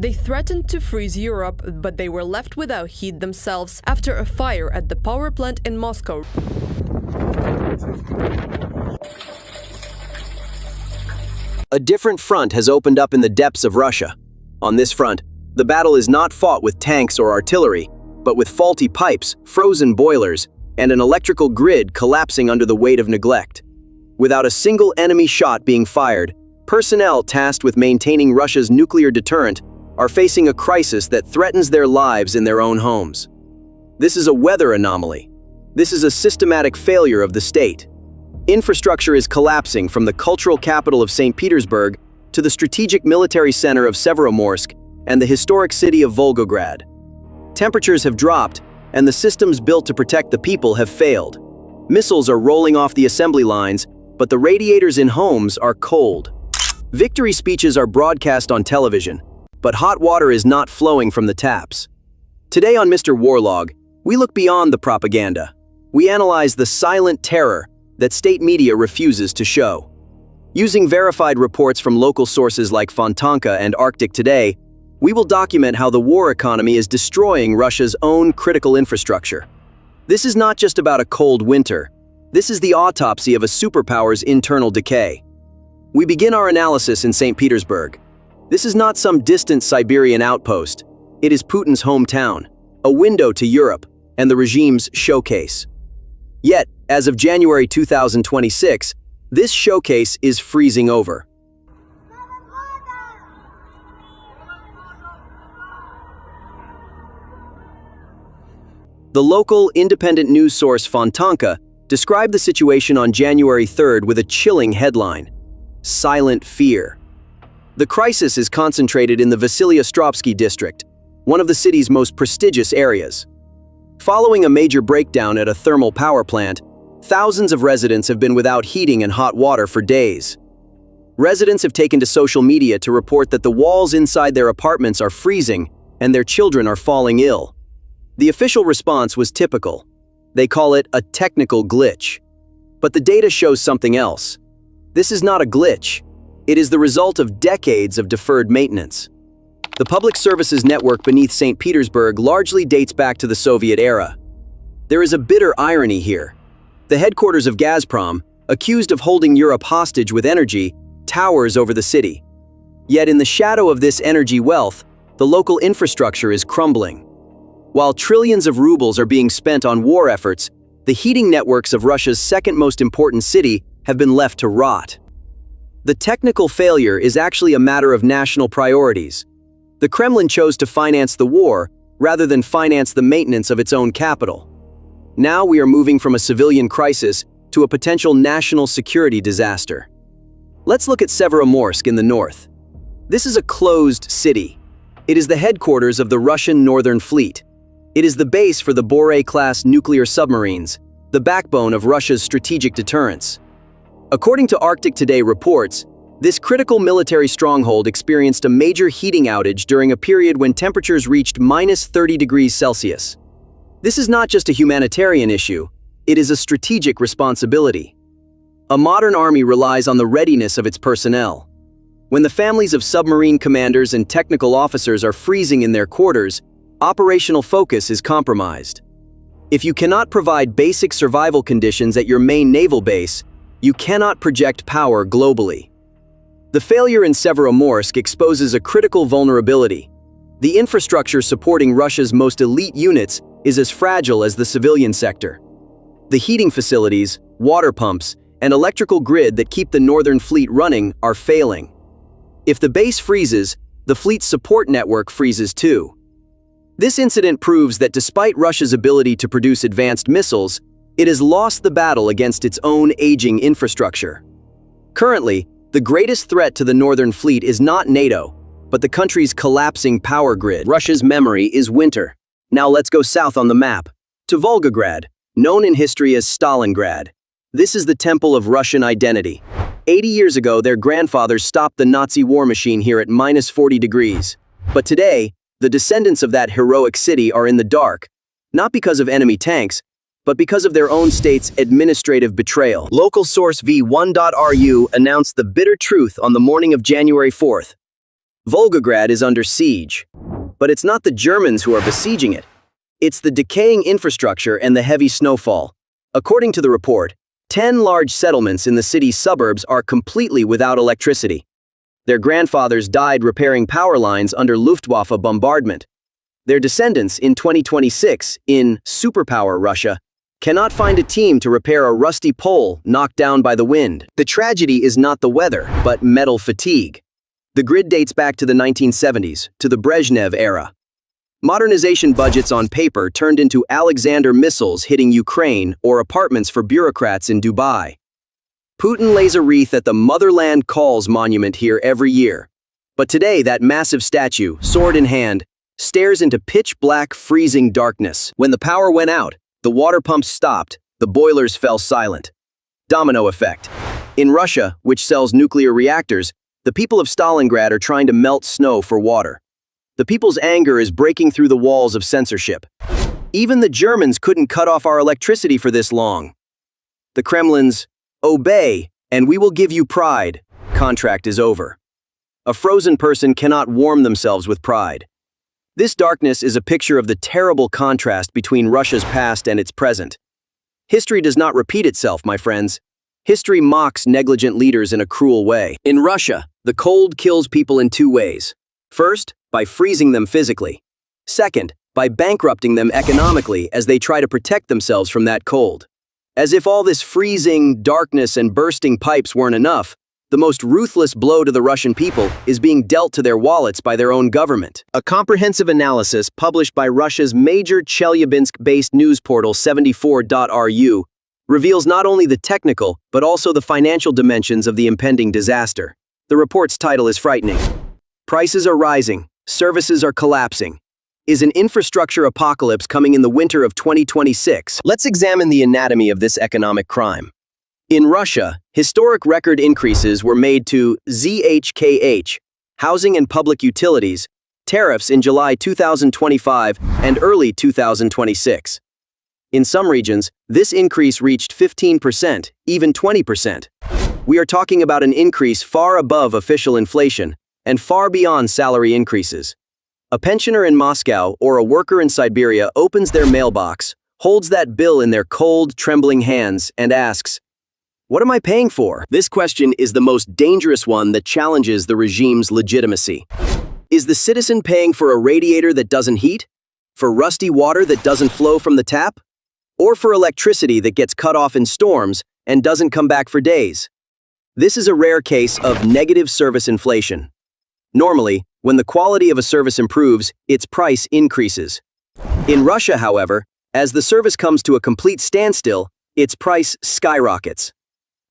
They threatened to freeze Europe, but they were left without heat themselves after a fire at the power plant in Moscow. A different front has opened up in the depths of Russia. On this front, the battle is not fought with tanks or artillery, but with faulty pipes, frozen boilers, and an electrical grid collapsing under the weight of neglect. Without a single enemy shot being fired, personnel tasked with maintaining Russia's nuclear deterrent are facing a crisis that threatens their lives in their own homes. This is a weather anomaly. This is a systematic failure of the state. Infrastructure is collapsing from the cultural capital of St. Petersburg to the strategic military center of Severomorsk and the historic city of Volgograd. Temperatures have dropped, and the systems built to protect the people have failed. Missiles are rolling off the assembly lines, but the radiators in homes are cold. Victory speeches are broadcast on television, but hot water is not flowing from the taps. Today on Mr. Warlog, we look beyond the propaganda. We analyze the silent terror that state media refuses to show. Using verified reports from local sources like Fontanka and Arctic Today, we will document how the war economy is destroying Russia's own critical infrastructure. This is not just about a cold winter. This is the autopsy of a superpower's internal decay. We begin our analysis in St. Petersburg. This is not some distant Siberian outpost. It is Putin's hometown, a window to Europe, and the regime's showcase. Yet, as of January 2026, this showcase is freezing over. The local independent news source Fontanka described the situation on January 3rd with a chilling headline: Silent Fear. The crisis is concentrated in the Vasily-Ostrovsky district, one of the city's most prestigious areas. Following a major breakdown at a thermal power plant, thousands of residents have been without heating and hot water for days. Residents have taken to social media to report that the walls inside their apartments are freezing and their children are falling ill. The official response was typical. They call it a technical glitch. But the data shows something else. This is not a glitch. It is the result of decades of deferred maintenance. The public services network beneath St. Petersburg largely dates back to the Soviet era. There is a bitter irony here. The headquarters of Gazprom, accused of holding Europe hostage with energy, towers over the city. Yet in the shadow of this energy wealth, the local infrastructure is crumbling. While trillions of rubles are being spent on war efforts, the heating networks of Russia's second most important city have been left to rot. The technical failure is actually a matter of national priorities. The Kremlin chose to finance the war rather than finance the maintenance of its own capital. Now we are moving from a civilian crisis to a potential national security disaster. Let's look at Severomorsk in the north. This is a closed city. It is the headquarters of the Russian Northern Fleet. It is the base for the Borei-class nuclear submarines, the backbone of Russia's strategic deterrence. According to Arctic Today reports, this critical military stronghold experienced a major heating outage during a period when temperatures reached -30 degrees Celsius. This is not just a humanitarian issue, it is a strategic responsibility. A modern army relies on the readiness of its personnel. When the families of submarine commanders and technical officers are freezing in their quarters, operational focus is compromised. If you cannot provide basic survival conditions at your main naval base, you cannot project power globally. The failure in Severomorsk exposes a critical vulnerability. The infrastructure supporting Russia's most elite units is as fragile as the civilian sector. The heating facilities, water pumps, and electrical grid that keep the Northern Fleet running are failing. If the base freezes, the fleet's support network freezes too. This incident proves that despite Russia's ability to produce advanced missiles, it has lost the battle against its own aging infrastructure. Currently, the greatest threat to the Northern Fleet is not NATO, but the country's collapsing power grid. Russia's memory is winter. Now let's go south on the map, to Volgograd, known in history as Stalingrad. This is the temple of Russian identity. 80 years ago, their grandfathers stopped the Nazi war machine here at -40 degrees. But today, the descendants of that heroic city are in the dark, not because of enemy tanks, but because of their own state's administrative betrayal. Local source V1.ru announced the bitter truth on the morning of January 4th. Volgograd is under siege. But it's not the Germans who are besieging it. It's the decaying infrastructure and the heavy snowfall. According to the report, 10 large settlements in the city's suburbs are completely without electricity. Their grandfathers died repairing power lines under Luftwaffe bombardment. Their descendants in 2026, in superpower Russia, cannot find a team to repair a rusty pole knocked down by the wind. The tragedy is not the weather, but metal fatigue. The grid dates back to the 1970s, to the Brezhnev era. Modernization budgets on paper turned into Alexander missiles hitting Ukraine or apartments for bureaucrats in Dubai. Putin lays a wreath at the Motherland Calls monument here every year. But today, that massive statue, sword in hand, stares into pitch-black, freezing darkness. When the power went out, the water pumps stopped, the boilers fell silent. Domino effect. In Russia, which sells nuclear reactors, the people of Stalingrad are trying to melt snow for water. The people's anger is breaking through the walls of censorship. Even the Germans couldn't cut off our electricity for this long. The Kremlin's "obey, and we will give you pride" contract is over. A frozen person cannot warm themselves with pride. This darkness is a picture of the terrible contrast between Russia's past and its present. History does not repeat itself, my friends. History mocks negligent leaders in a cruel way. In Russia, the cold kills people in two ways. First, by freezing them physically. Second, by bankrupting them economically as they try to protect themselves from that cold. As if all this freezing, darkness, and bursting pipes weren't enough, the most ruthless blow to the Russian people is being dealt to their wallets by their own government. A comprehensive analysis published by Russia's major Chelyabinsk-based news portal 74.ru reveals not only the technical, but also the financial dimensions of the impending disaster. The report's title is frightening. Prices are rising, services are collapsing. Is an infrastructure apocalypse coming in the winter of 2026? Let's examine the anatomy of this economic crime. In Russia, historic record increases were made to ZHKH, housing and public utilities, tariffs in July 2025 and early 2026. In some regions, this increase reached 15%, even 20%. We are talking about an increase far above official inflation and far beyond salary increases. A pensioner in Moscow or a worker in Siberia opens their mailbox, holds that bill in their cold, trembling hands, and asks, "What am I paying for?" This question is the most dangerous one that challenges the regime's legitimacy. Is the citizen paying for a radiator that doesn't heat? For rusty water that doesn't flow from the tap? Or for electricity that gets cut off in storms and doesn't come back for days? This is a rare case of negative service inflation. Normally, when the quality of a service improves, its price increases. In Russia, however, as the service comes to a complete standstill, its price skyrockets.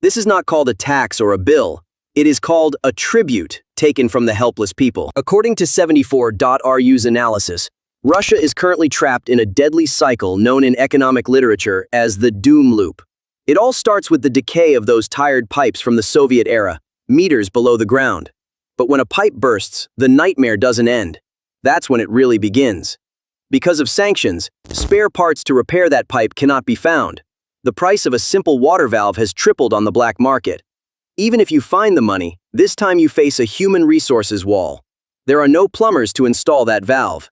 This is not called a tax or a bill. It is called a tribute taken from the helpless people. According to 74.ru's analysis, Russia is currently trapped in a deadly cycle known in economic literature as the doom loop. It all starts with the decay of those tired pipes from the Soviet era, meters below the ground. But when a pipe bursts, the nightmare doesn't end. That's when it really begins. Because of sanctions, spare parts to repair that pipe cannot be found. The price of a simple water valve has tripled on the black market. Even if you find the money, this time you face a human resources wall. There are no plumbers to install that valve.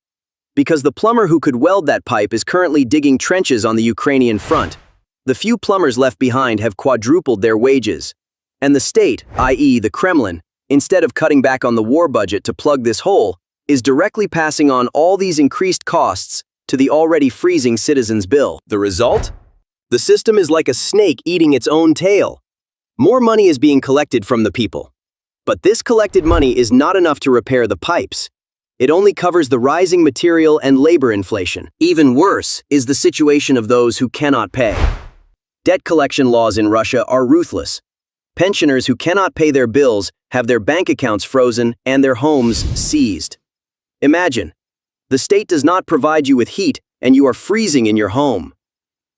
Because the plumber who could weld that pipe is currently digging trenches on the Ukrainian front. The few plumbers left behind have quadrupled their wages. And the state, i.e. the Kremlin, instead of cutting back on the war budget to plug this hole, is directly passing on all these increased costs to the already freezing citizens' bill. The result? The system is like a snake eating its own tail. More money is being collected from the people. But this collected money is not enough to repair the pipes. It only covers the rising material and labor inflation. Even worse is the situation of those who cannot pay. Debt collection laws in Russia are ruthless. Pensioners who cannot pay their bills have their bank accounts frozen and their homes seized. Imagine, the state does not provide you with heat and you are freezing in your home.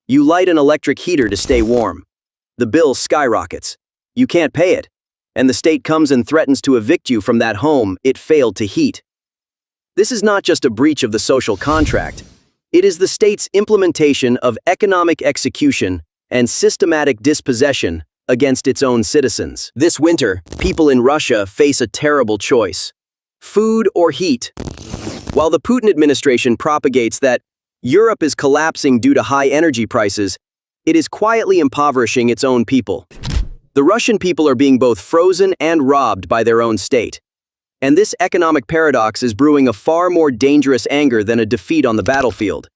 You light an electric heater to stay warm. The bill skyrockets. You can't pay it. And the state comes and threatens to evict you from that home it failed to heat. This is not just a breach of the social contract. It is the state's implementation of economic execution and systematic dispossession against its own citizens. This winter, people in Russia face a terrible choice. Food or heat? While the Putin administration propagates that Europe is collapsing due to high energy prices, it is quietly impoverishing its own people. The Russian people are being both frozen and robbed by their own state. And this economic paradox is brewing a far more dangerous anger than a defeat on the battlefield.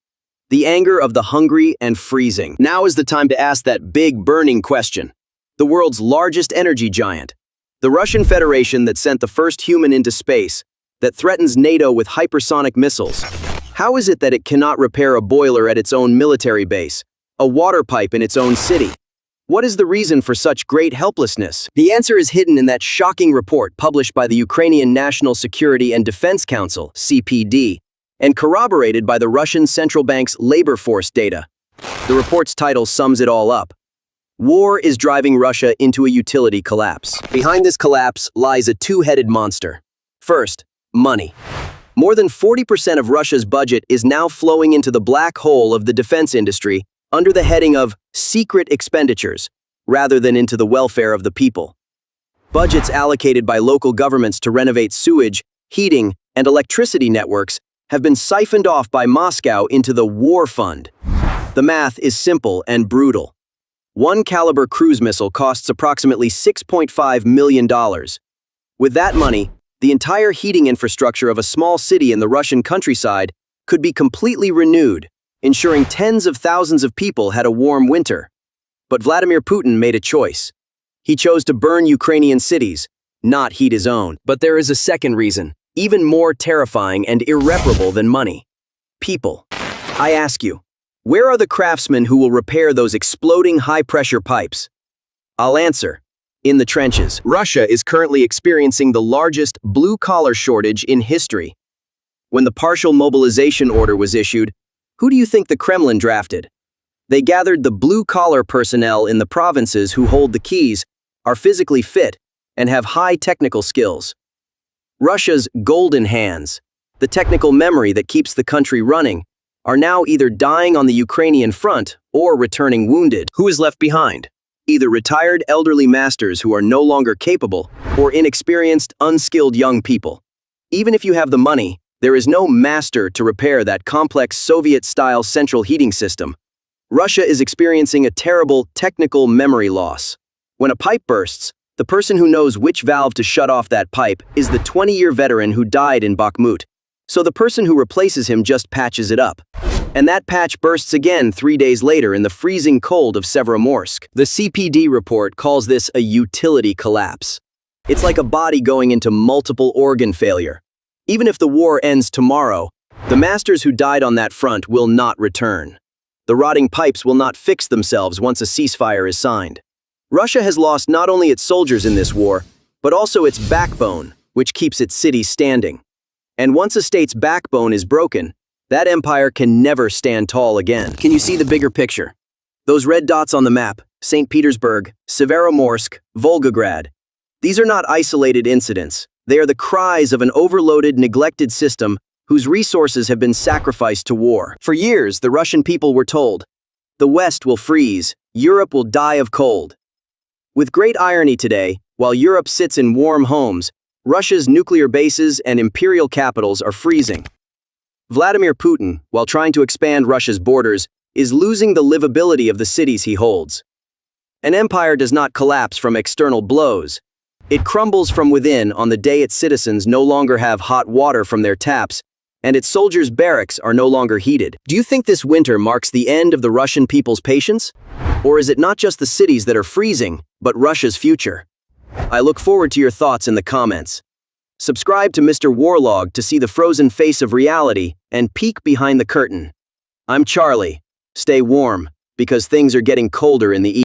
The anger of the hungry and freezing. Now is the time to ask that big burning question. The world's largest energy giant, the Russian Federation that sent the first human into space, that threatens NATO with hypersonic missiles. How is it that it cannot repair a boiler at its own military base, a water pipe in its own city? What is the reason for such great helplessness? The answer is hidden in that shocking report published by the Ukrainian National Security and Defense Council, CPD, and corroborated by the Russian Central Bank's labor force data. The report's title sums it all up. War is driving Russia into a utility collapse. Behind this collapse lies a two-headed monster. First, money. More than 40% of Russia's budget is now flowing into the black hole of the defense industry under the heading of secret expenditures, rather than into the welfare of the people. Budgets allocated by local governments to renovate sewage, heating, and electricity networks have been siphoned off by Moscow into the war fund. The math is simple and brutal. One caliber cruise missile costs approximately $6.5 million. With that money, the entire heating infrastructure of a small city in the Russian countryside could be completely renewed, ensuring tens of thousands of people had a warm winter. But Vladimir Putin made a choice. He chose to burn Ukrainian cities, not heat his own. But there is a second reason, even more terrifying and irreparable than money. People. I ask you, where are the craftsmen who will repair those exploding high-pressure pipes? I'll answer. In the trenches. Russia is currently experiencing the largest blue-collar shortage in history. When the partial mobilization order was issued, who do you think the Kremlin drafted? They gathered the blue-collar personnel in the provinces who hold the keys, are physically fit, and have high technical skills. Russia's golden hands, the technical memory that keeps the country running, are now either dying on the Ukrainian front or returning wounded. Who is left behind? Either retired elderly masters who are no longer capable or inexperienced, unskilled young people. Even if you have the money, there is no master to repair that complex Soviet-style central heating system. Russia is experiencing a terrible technical memory loss. When a pipe bursts, the person who knows which valve to shut off that pipe is the 20-year veteran who died in Bakhmut. So the person who replaces him just patches it up. And that patch bursts again 3 days later in the freezing cold of Severomorsk. The CPD report calls this a utility collapse. It's like a body going into multiple organ failure. Even if the war ends tomorrow, the masters who died on that front will not return. The rotting pipes will not fix themselves once a ceasefire is signed. Russia has lost not only its soldiers in this war, but also its backbone, which keeps its cities standing. And once a state's backbone is broken, that empire can never stand tall again. Can you see the bigger picture? Those red dots on the map, St. Petersburg, Severomorsk, Volgograd. These are not isolated incidents. They are the cries of an overloaded, neglected system whose resources have been sacrificed to war. For years, the Russian people were told, the West will freeze, Europe will die of cold. With great irony today, while Europe sits in warm homes, Russia's nuclear bases and imperial capitals are freezing. Vladimir Putin, while trying to expand Russia's borders, is losing the livability of the cities he holds. An empire does not collapse from external blows. It crumbles from within on the day its citizens no longer have hot water from their taps, and its soldiers' barracks are no longer heated. Do you think this winter marks the end of the Russian people's patience? Or is it not just the cities that are freezing, but Russia's future? I look forward to your thoughts in the comments. Subscribe to Mr. Warlog to see the frozen face of reality and peek behind the curtain. I'm Charlie. Stay warm, because things are getting colder in the east.